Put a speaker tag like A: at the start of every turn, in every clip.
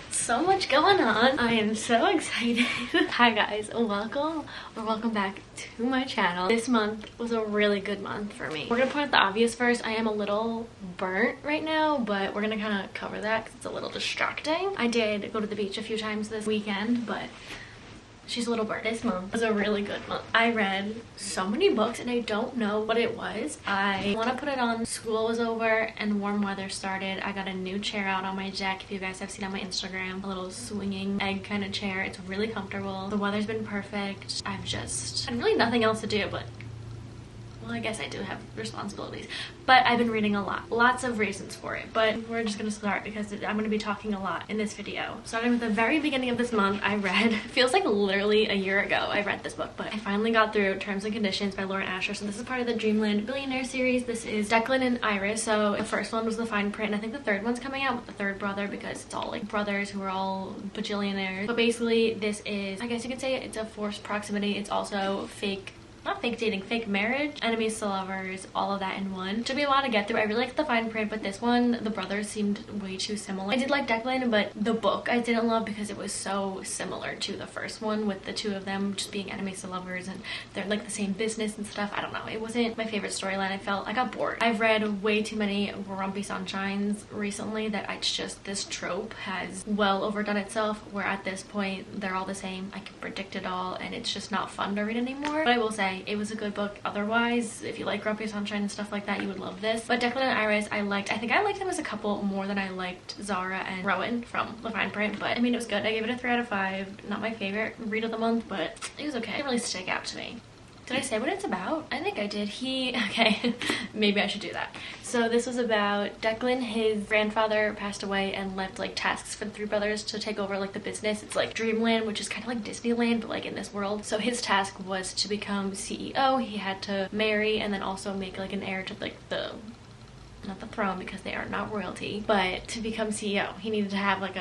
A: So much going on. I am so excited. Hi guys, welcome back to my channel. This month was a really good month for me. We're gonna point out the obvious first. I am a little burnt right now, but we're gonna kind of cover that because it's a little distracting. I did go to the beach a few times this weekend, but she's a little burnt. This month was a really good month. I read so many books and I don't know what it was. I want to put it on. School was over and warm weather started. I got a new chair out on my deck. If you guys have seen on my Instagram, a little swinging egg kind of chair. It's really comfortable. The weather's been perfect. I've had really nothing else to do, but well, I guess I do have responsibilities, but I've been reading a lot. Lots of reasons for it, but we're just gonna start because I'm gonna be talking a lot in this video. Starting with the very beginning of this month, I read, feels like literally a year ago I read this book, but I finally got through Terms and Conditions by Lauren Asher. So this is part of the Dreamland Billionaire series. This is Declan and Iris. So the first one was the fine print, and I think the third one's coming out with the third brother because it's all like brothers who are all bajillionaires. But basically this is, I guess you could say it's a forced proximity. It's also not fake dating, fake marriage, enemies to lovers, all of that in one. Should be a lot to get through. I really liked the fine print, but this one, the brothers seemed way too similar. I did like Declan, but the book I didn't love because it was so similar to the first one with the two of them just being enemies to lovers and they're like the same business and stuff. I don't know. It wasn't my favorite storyline. I got bored. I've read way too many Grumpy Sunshines recently that it's just, this trope has well overdone itself, where at this point they're all the same. I can predict it all and it's just not fun to read anymore. But I will say it was a good book otherwise. If you like Grumpy Sunshine and stuff like that, you would love this. But Declan and Iris, I think I liked them as a couple more than I liked Zara and Rowan from the fine print. But I mean, it was good. I gave it a 3 out of 5. Not my favorite read of the month, but it was okay. It didn't really stick out to me. Did I say what it's about? I think I did. Okay, maybe I should do that. So this was about Declan. His grandfather passed away and left like tasks for the three brothers to take over like the business. It's like Dreamland, which is kind of like Disneyland, but like in this world. So his task was to become CEO. He had to marry and then also make like an heir to like not the throne because they are not royalty, but to become CEO, he needed to have like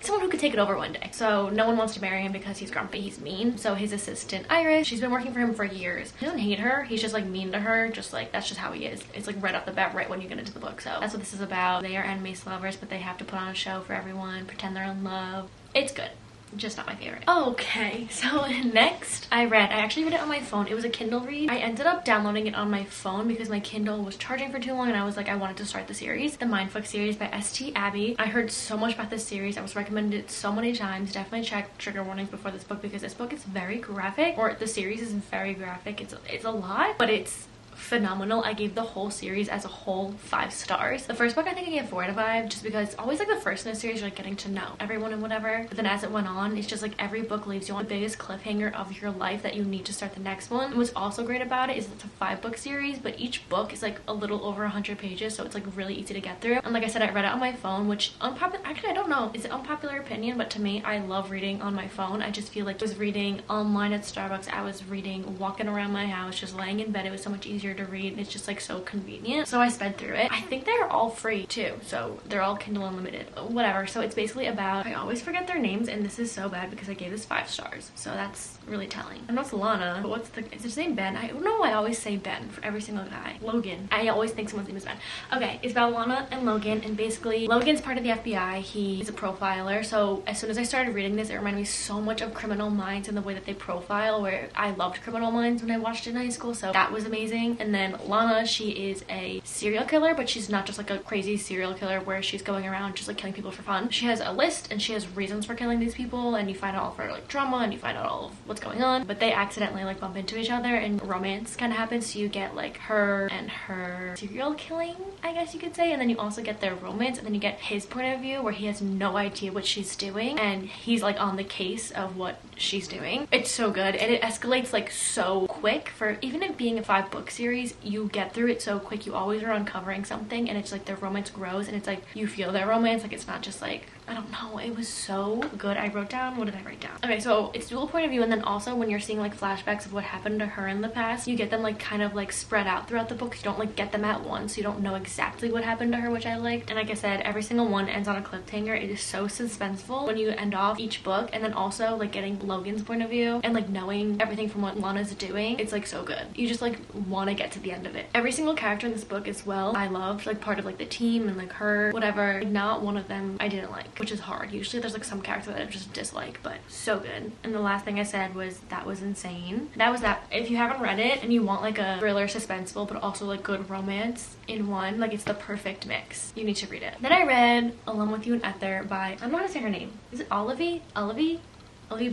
A: someone who could take it over one day. So no one wants to marry him because he's grumpy, he's mean. So his assistant Iris, she's been working for him for years. He doesn't hate her, he's just like mean to her, just like that's just how he is. It's like right off the bat, right when you get into the book. So that's what this is about. They are enemies to lovers, but they have to put on a show for everyone, pretend they're in love. It's good. Just not my favorite. Okay, so next I actually read it on my phone. It was a Kindle read. I ended up downloading it on my phone because my Kindle was charging for too long and I was like, I wanted to start the series. The Mindfuck series by St. Abby. I heard so much about this series. I was recommended it so many times. Definitely check trigger warnings before this book because this book is very graphic, or the series is very graphic. It's a lot, but it's phenomenal. I gave the whole series as a whole 5 stars. The first book I think I gave 4 out of 5 just because it's always like the first in the series you're like getting to know everyone and whatever, but then as it went on it's just like every book leaves you on the biggest cliffhanger of your life that you need to start the next one. And what's also great about it is it's a 5-book series, but each book is like a little over 100 pages, so it's like really easy to get through. And like I said, I read it on my phone, which actually I don't know, is it unpopular opinion, but to me I love reading on my phone. I just feel like I was reading online at Starbucks, I was reading walking around my house, just laying in bed. It was so much easier to read. It's just like so convenient, so I sped through it. I think they're all free too, so they're all Kindle Unlimited, whatever. So it's basically about, I always forget their names and this is so bad because I gave this 5 stars, so that's really telling. I know it's Lana, but is his name Ben? I don't know why I always say Ben for every single guy. Logan. I always think someone's name is Ben. Okay, it's about Lana and Logan, and basically Logan's part of the FBI. He's a profiler, so as soon as I started reading this, it reminded me so much of Criminal Minds and the way that they profile, where I loved Criminal Minds when I watched it in high school, so that was amazing. And then Lana, she is a serial killer, but she's not just like a crazy serial killer where she's going around just like killing people for fun. She has a list and she has reasons for killing these people, and you find out all of her like drama and you find out all of what's going on. But they accidentally like bump into each other and romance kind of happens, so you get like her and her serial killing, I guess you could say, and then you also get their romance, and then you get his point of view where he has no idea what she's doing and he's like on the case of what she's doing. It's so good and it escalates like so quick. For even it being a 5-book series, you get through it so quick. You always are uncovering something and it's like their romance grows and it's like you feel their romance. Like it's not just like I don't know, it was so good. I wrote down, what did I write down? Okay, so it's dual point of view, and then also when you're seeing like flashbacks of what happened to her in the past, you get them like kind of like spread out throughout the book. You don't like get them at once, so you don't know exactly what happened to her, which I liked. And like I said, every single one ends on a cliffhanger. It is so suspenseful when you end off each book, and then also like getting Logan's point of view and like knowing everything from what Lana's doing. It's like so good. You just like want to get to the end of it. Every single character in this book as well I loved, like part of like the team and like her, whatever. Like, not one of them I didn't like, which is hard. Usually there's like some character that I just dislike, but so good. And the last thing I said was that was insane. That was that. If you haven't read it and you want like a thriller, suspenseful, but also like good romance in one, like it's the perfect mix. You need to read it. Then I read Alone with You and Ether by, I don't know how to say her name. Is it Olivia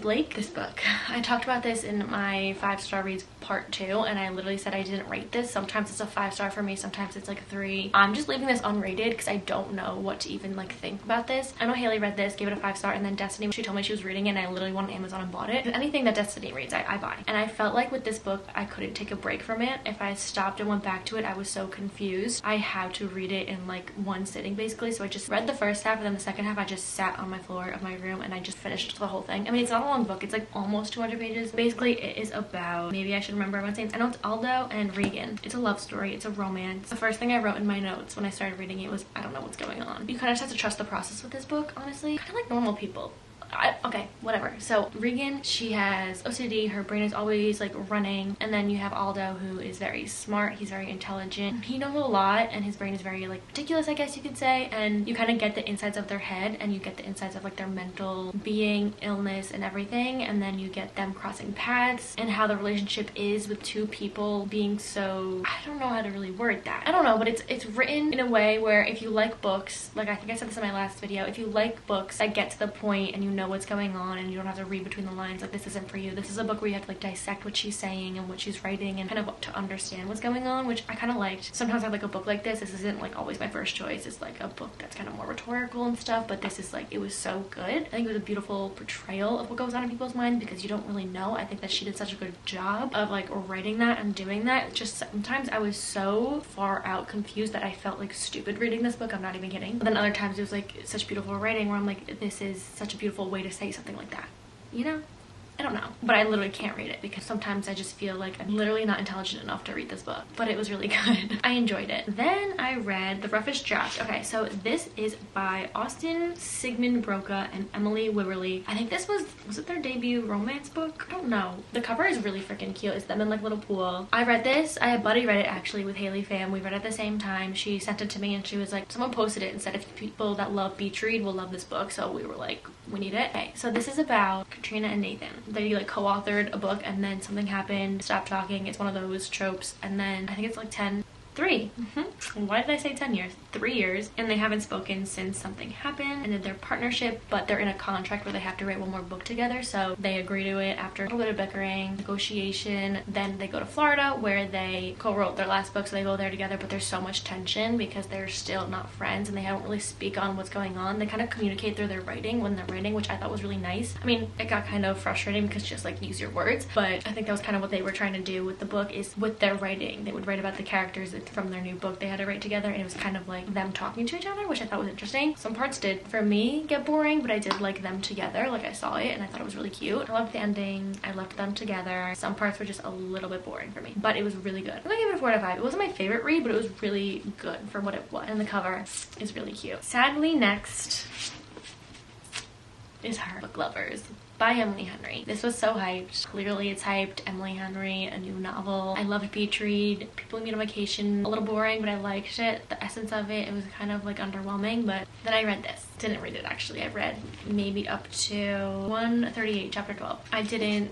A: Blake? This book. I talked about this in my 5-star reads part 2, and I literally said I didn't rate this. Sometimes it's a 5-star for me, sometimes it's like a 3. I'm just leaving this unrated because I don't know what to even like think about this. I know Haley read this, gave it a 5-star, and then Destiny, she told me she was reading it, and I literally went on Amazon and bought it. And anything that Destiny reads, I buy. And I felt like with this book, I couldn't take a break from it. If I stopped and went back to it, I was so confused. I had to read it in like one sitting basically. So I just read the first half, and then the second half I just sat on my floor of my room and I just finished the whole thing. I mean, it's not a long book, it's like almost 200 pages. Basically, it is about, maybe I should remember everyone's names. I know it's Aldo and Regan. It's a love story, it's a romance. The first thing I wrote in my notes when I started reading it was, I don't know what's going on. You kind of just have to trust the process with this book, honestly. Kind of like normal people. Okay, whatever. So Regan, she has OCD, her brain is always like running, and then you have Aldo, who is very smart, he's very intelligent, he knows a lot, and his brain is very like meticulous, I guess you could say. And you kind of get the insides of their head, and you get the insides of like their mental being, illness, and everything. And then you get them crossing paths and how the relationship is with two people being so, I don't know how to really word that, I don't know, but it's written in a way where if you like books, like I think I said this in my last video, if you like books that get to the point and you know what's going on and you don't have to read between the lines, like this isn't for you. This is a book where you have to like dissect what she's saying and what she's writing and kind of to understand what's going on, which I kind of liked. Sometimes I like a book like this. This isn't like always my first choice. It's like a book that's kind of more rhetorical and stuff, but this is like, it was so good. I think it was a beautiful portrayal of what goes on in people's minds because you don't really know. I think that she did such a good job of like writing that and doing that. Just sometimes I was so far out confused that I felt like stupid reading this book. I'm not even kidding. But then other times it was like such beautiful writing where I'm like, this is such a beautiful way to say something like that, you know? I don't know, but I literally can't read it because sometimes I just feel like I'm literally not intelligent enough to read this book, but it was really good. I enjoyed it. Then I read The Roughest Draft. Okay, so this is by Austin Sigmund Broca and Emily Wibberley. I think this was it their debut romance book? I don't know. The cover is really freaking cute. It's them in like a little pool. I read this. I had Buddy read it actually with Haley fam. We read it at the same time. She sent it to me and she was like, someone posted it and said if people that love beach read will love this book. So we were like, we need it. Okay, so this is about Katrina and Nathan. They like co-authored a book and then something happened, stopped talking. It's one of those tropes. And then I think it's like 3. Why did I say 10 years? 3 years, and they haven't spoken since something happened and their partnership, but they're in a contract where they have to write one more book together, so they agree to it after a little bit of bickering, negotiation. Then they go to Florida where they co-wrote their last book, so they go there together, but there's so much tension because they're still not friends and they don't really speak on what's going on. They kind of communicate through their writing when they're writing, which I thought was really nice. I mean, it got kind of frustrating because just like use your words, but I think that was kind of what they were trying to do with the book, is with their writing they would write about the characters from their new book they had to write together, and it was kind of like them talking to each other, which I thought was interesting. Some parts did for me get boring, but I did like them together. Like I saw it and I thought it was really cute. I loved the ending. I loved them together. Some parts were just a little bit boring for me, but it was really good. I'm gonna give it a 4 out of 5. It wasn't my favorite read, but it was really good for what it was, and the cover is really cute. Sadly, next is Her Book Lovers by Emily Henry. This was so hyped. Clearly it's hyped. Emily Henry, a new novel. I loved Beach Read. People Meet on Vacation. A little boring, but I liked it. The essence of it, it was kind of like underwhelming, but then I read this. Didn't read it actually. I read maybe up to 138, chapter 12. I didn't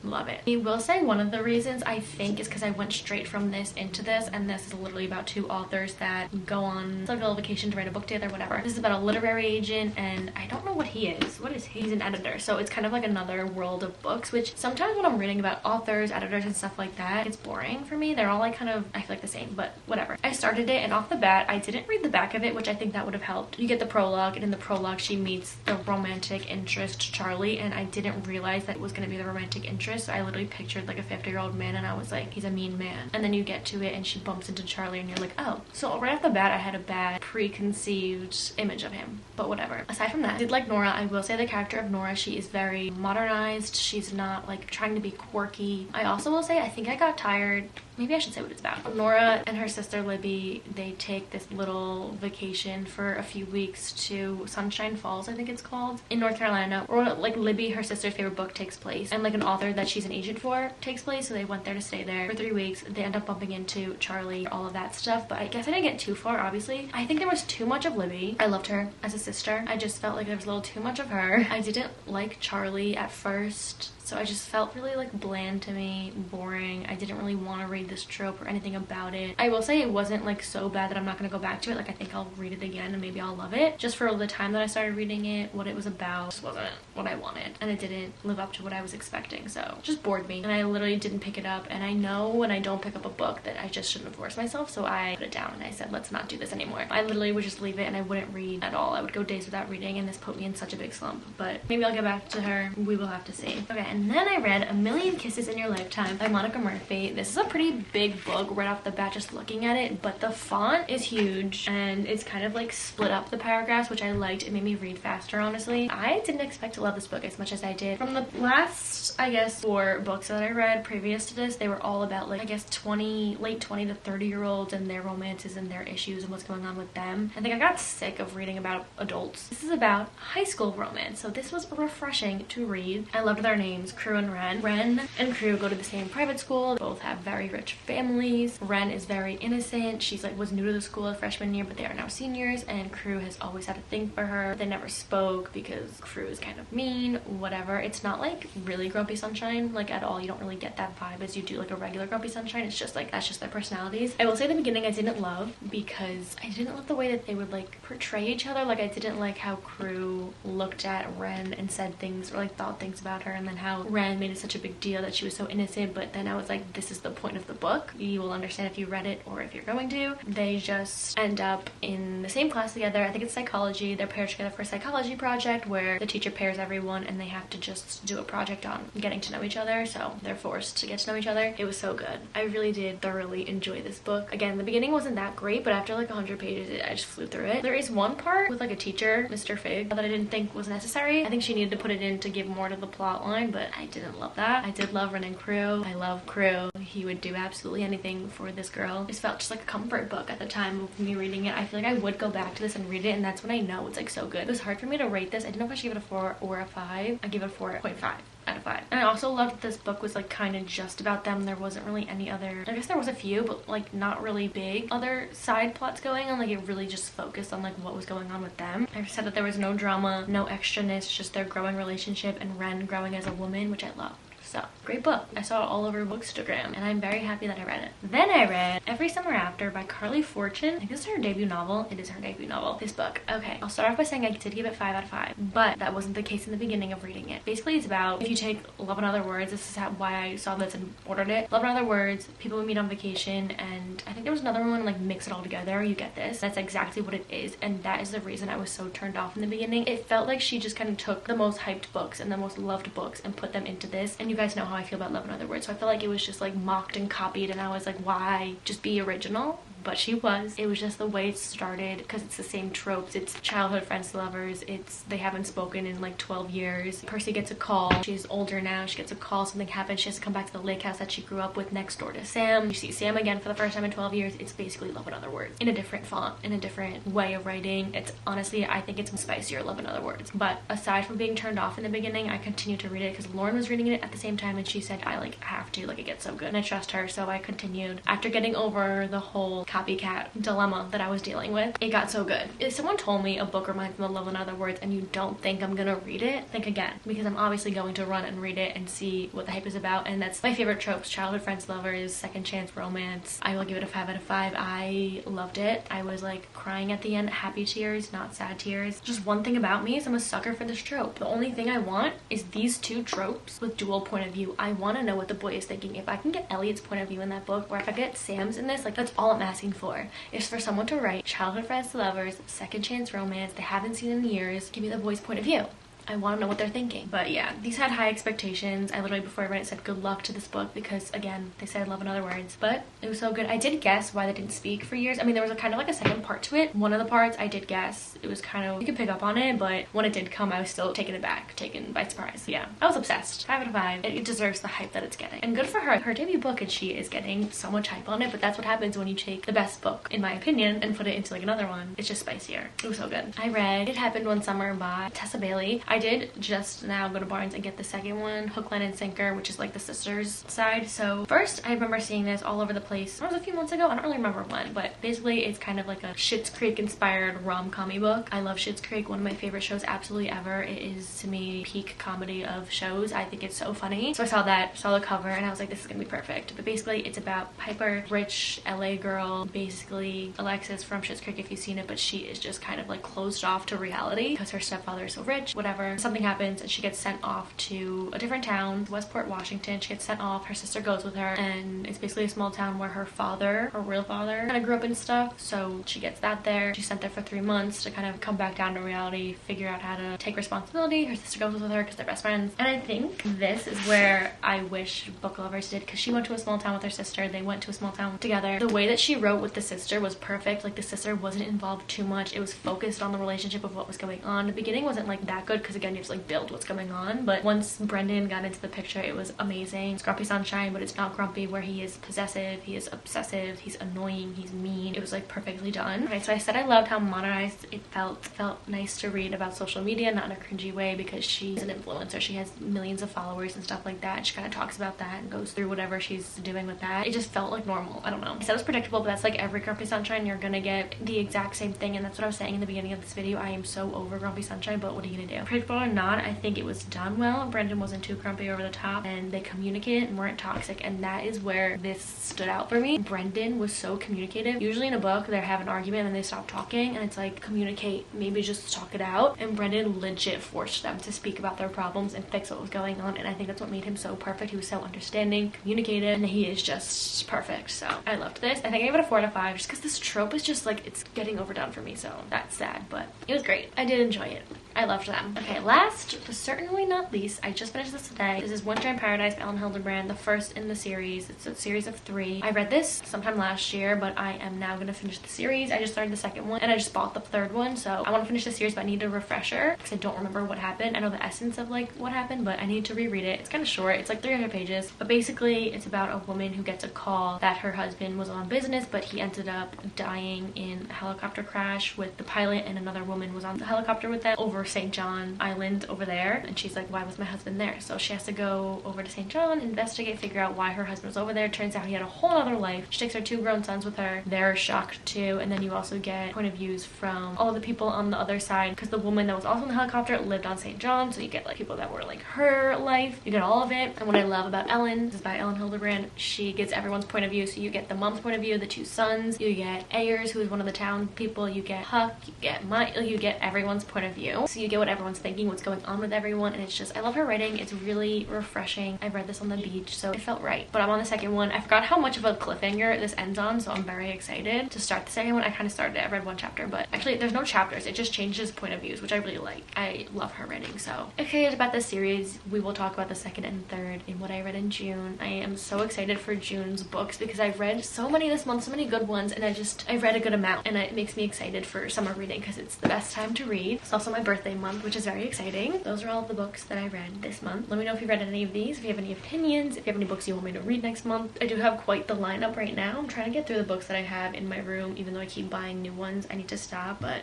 A: love it. I will say one of the reasons I think is because I went straight from this into this, and this is literally about 2 authors that go on like a vacation to write a book together, whatever. This is about a literary agent, and I don't know what he is. What is he? He's an editor, so it's kind of like another world of books, which sometimes when I'm reading about authors, editors, and stuff like that, it's boring for me. They're all like kind of, I feel like the same, but whatever. I started it, and off the bat, I didn't read the back of it, which I think that would have helped. You get the prologue, and in the prologue, she meets the romantic interest, Charlie, and I didn't realize that it was going to be the romantic interest actress, so I literally pictured like a 50-year-old man, and I was like, he's a mean man. And then you get to it and she bumps into Charlie and you're like, oh. So right off the bat I had a bad preconceived image of him, but whatever. Aside from that, I did like Nora. I will say the character of Nora, she is very modernized. She's not like trying to be quirky. I also will say I think I got tired, maybe I should say what it's about. Nora and her sister Libby, they take this little vacation for a few weeks to Sunshine Falls, I think it's called, in North Carolina, or like Libby, her sister's favorite book, takes place, and like an author that she's an agent for takes place. So they went there to stay there for 3 weeks. They end up bumping into Charlie, all of that stuff, but I guess I didn't get too far, obviously. I think there was too much of Libby. I loved her as a sister. I just felt like there was a little too much of her. I didn't like Charlie at first, so I just felt really like bland to me, boring. I didn't really want to read this trope or anything about it. I will say it wasn't like so bad that I'm not going to go back to it. Like I think I'll read it again and maybe I'll love it. Just for the time that I started reading it, what it was about just wasn't what I wanted, and it didn't live up to what I was expecting, so it just bored me and I literally didn't pick it up. And I know when I don't pick up a book that I just shouldn't force myself, so I put it down and I said, let's not do this anymore. I literally would just leave it and I wouldn't read at all. I would go days without reading, and this put me in such a big slump, but maybe I'll get back to her. We will have to see. Okay, and then I read A Million Kisses in Your Lifetime by Monica Murphy. This is a pretty big book right off the bat just looking at it, but the font is huge and it's kind of like split up the paragraphs, which I liked. It made me read faster, honestly. I didn't expect to love this book as much as I did. From the last, I guess, 4 books that I read previous to this, they were all about like, I guess, late 20 to 30-year-olds and their romances and their issues and what's going on with them. I think I got sick of reading about adults. This is about high school romance, so this was refreshing to read. I loved their names, Crew and Ren. Ren and Crew go to the same private school. Both have very rich families. Ren is very innocent. She's like was new to the school freshman year, but they are now seniors, and Crew has always had a thing for her. They never spoke because Crew is kind of mean, whatever. It's not like really Grumpy Sunshine like at all. You don't really get that vibe as you do like a regular Grumpy Sunshine. It's just like that's just their personalities. I will say the beginning I didn't love because I didn't love the way that they would like portray each other. Like I didn't like how Crew looked at Ren and said things or like thought things about her, and then how Ren made it such a big deal that she was so innocent. But then I was like, this is the point of the book. You will understand if you read it or if you're going to. They just end up in the same class together. I think it's psychology. They're paired together for a psychology project where the teacher pairs everyone and they have to just do a project on getting to know each other, so they're forced to get to know each other. It was so good. I really did thoroughly enjoy this book. Again, the beginning wasn't that great, but after like 100 pages I just flew through it. There is one part with like a teacher, Mr. Fig, that I didn't think was necessary. I think she needed to put it in to give more to the plot line, but I didn't love that. I did love Ren and Crew. I love Crew. He would do absolutely anything for this girl. It felt just like a comfort book at the time of me reading it. I feel like I would go back to this and read it, and that's when I know it's like so good. It was hard for me to rate this. I didn't know if I should give it a 4 or a 5. I give it a 4.5 out of 5. And I also loved that this book was like kind of just about them. There wasn't really any other, I guess there was a few, but like not really big other side plots going on. Like it really just focused on like what was going on with them. I said that there was no drama, no extraness, just their growing relationship and Ren growing as a woman, which I loved. So, great book. I saw it all over Bookstagram, and I'm very happy that I read it. Then I read Every Summer After by Carly Fortune. I think this is her debut novel. It is her debut novel, this book. Okay, I'll start off by saying I did give it 5 out of 5, but that wasn't the case in the beginning of reading it. Basically, it's about, if you take Love in Other Words, this is why I saw this and ordered it. Love in Other Words, people would meet on vacation, and I think there was another one, like mix it all together, you get this. That's exactly what it is, and that is the reason I was so turned off in the beginning. It felt like she just kind of took the most hyped books and the most loved books and put them into this, and you guys know how I feel about Love in Other Words, so I feel like it was just like mocked and copied, and I was like, why just be original? But she was. It was just the way it started, because it's the same tropes. It's childhood friends to lovers. It's they haven't spoken in like 12 years. Percy gets a call. She's older now. She gets a call. Something happens. She has to come back to the lake house that she grew up with next door to Sam. You see Sam again for the first time in 12 years. It's basically Love in Other Words in a different font, in a different way of writing. It's honestly, I think it's spicier Love in Other Words. But aside from being turned off in the beginning, I continued to read it because Lauren was reading it at the same time, and she said I like have to, like it gets so good, and I trust her, so I continued. After getting over the whole copycat dilemma that I was dealing with, it got so good. If someone told me a book reminds me of Love in Other Words and you don't think I'm gonna read it, think again, because I'm obviously going to run and read it and see what the hype is about. And that's my favorite tropes: childhood friends, lovers, second chance romance. I will give it a 5 out of 5. I loved it. I was like crying at the end, happy tears, not sad tears. Just one thing about me is I'm a sucker for this trope. The only thing I want is these two tropes with dual point of view. I want to know what the boy is thinking. If I can get Elliot's point of view in that book, or if I get Sam's in this, like that's all I'm asking for, is for someone to write childhood friends to lovers, second chance romance, they haven't seen in years, give me the boy's point of view. I want to know what they're thinking. But yeah, these had high expectations. I literally, before I read it, said good luck to this book because, again, they said love in other words. But it was so good. I did guess why they didn't speak for years. I mean, there was a kind of like a second part to it. One of the parts I did guess. It was kind of, you could pick up on it, but when it did come, I was still taken aback, taken by surprise. So yeah, I was obsessed. 5 out of 5. It deserves the hype that it's getting. And good for her. Her debut book, and she is getting so much hype on it, but that's what happens when you take the best book, in my opinion, and put it into like another one. It's just spicier. It was so good. I read It Happened One Summer by Tessa Bailey. I did just now go to Barnes and get the second one, Hook, Line, and Sinker, which is like the sisters side. So first, I remember seeing this all over the place. It was a few months ago. I don't really remember when, but basically it's kind of like a Schitt's Creek inspired rom-com book. I love Schitt's Creek, one of my favorite shows absolutely ever. It is to me peak comedy of shows. I think it's so funny. So I saw that, saw the cover, and I was like, this is gonna be perfect. But basically it's about Piper, rich LA girl, basically Alexis from Schitt's Creek if you've seen it, but she is just kind of like closed off to reality because her stepfather is so rich, whatever. Something happens and she gets sent off to a different town, Westport, Washington. She gets sent off, her sister goes with her, and it's basically a small town where her father, her real father, kind of grew up and stuff. So she gets that there. She's sent there for 3 months to kind of come back down to reality, figure out how to take responsibility. Her sister goes with her because they're best friends. And I think this is where I wish book lovers did, because she went to a small town with her sister. They went to a small town together. The way that she wrote with the sister was perfect. Like, the sister wasn't involved too much. It was focused on the relationship of what was going on. The beginning wasn't like that good because, again, you have to like build what's going on. But once Brendan got into the picture, it was amazing. It's Grumpy Sunshine, but it's not grumpy where he is possessive, he is obsessive, he's annoying, he's mean. It was like perfectly done. Okay, so I said I loved how modernized it felt. It felt nice to read about social media, not in a cringy way, because she's an influencer. She has millions of followers and stuff like that. She kind of talks about that and goes through whatever she's doing with that. It just felt like normal. I don't know. I said it was predictable, but that's like every Grumpy Sunshine. You're gonna get the exact same thing, and that's what I was saying in the beginning of this video. I am so over Grumpy Sunshine, but what are you gonna do? Predictable or not, I think it was done well. Brendan wasn't too grumpy over the top, and they communicated and weren't toxic, and that is where this stood out for me. Brendan was so communicative. Usually in a book, they have an argument and they stop talking, and it's like, communicate, maybe just talk it out. And Brendan legit forced them to speak about their problems and fix what was going on, and I think that's what made him so perfect. He was so understanding, communicative, and he is just perfect. So I loved this. I think I gave it a 4 out of 5 just because this trope is just like, it's getting overdone for me, so that's sad, but it was great. I did enjoy it. I loved them. Okay, last but certainly not least, I just finished this today. This is Winter in Paradise by Ellen Hildebrand, the first in the series. It's a series of 3. I read this sometime last year, but I am now gonna finish the series. I just started the second one, and I just bought the third one, so I want to finish the series, but I need a refresher because I don't remember what happened. I know the essence of like what happened, but I need to reread it. It's kind of short. It's like 300 pages, but basically it's about a woman who gets a call that her husband was on business, but he ended up dying in a helicopter crash with the pilot, and another woman was on the helicopter with them over St. John Island over there, and she's like, why was my husband there? So she has to go over to St. John, investigate, figure out why her husband was over there. Turns out he had a whole other life. She takes her 2 grown sons with her. They're shocked too, and then you also get point of views from all the people on the other side, because the woman that was also in the helicopter lived on St. John, so you get like people that were like her life. You get all of it. And what I love about Ellen, this is by Ellen Hildebrand, she gets everyone's point of view. So you get the mom's point of view, the 2 sons, you get Ayers, who is one of the town people, you get Huck, you get everyone's point of view. So you get what everyone's thinking, what's going on with everyone, and it's just, I love her writing. It's really refreshing. I read this on the beach, so it felt right. But I'm on the second one. I forgot how much of a cliffhanger this ends on, so I'm very excited to start the second one. I kind of started it. I read 1 chapter, but actually there's no chapters. It just changes point of views, which I really like. I love her writing, so excited about this series. We will talk about the second and third in what I read in June. I am so excited for June's books because I've read so many this month, so many good ones, and I've read a good amount, and it makes me excited for summer reading because it's the best time to read. It's also my birthday month, which is very exciting. Those are all of the books that I read this month. Let me know if you read any of these, if you have any opinions, if you have any books you want me to read next month. I do have quite the lineup right now. I'm trying to get through the books that I have in my room, even though I keep buying new ones. I need to stop, but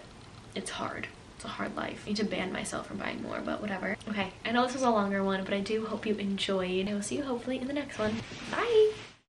A: it's hard. It's a hard life. I need to ban myself from buying more, but whatever. Okay, I know this was a longer one, but I do hope you enjoyed. I will see you hopefully in the next one. Bye!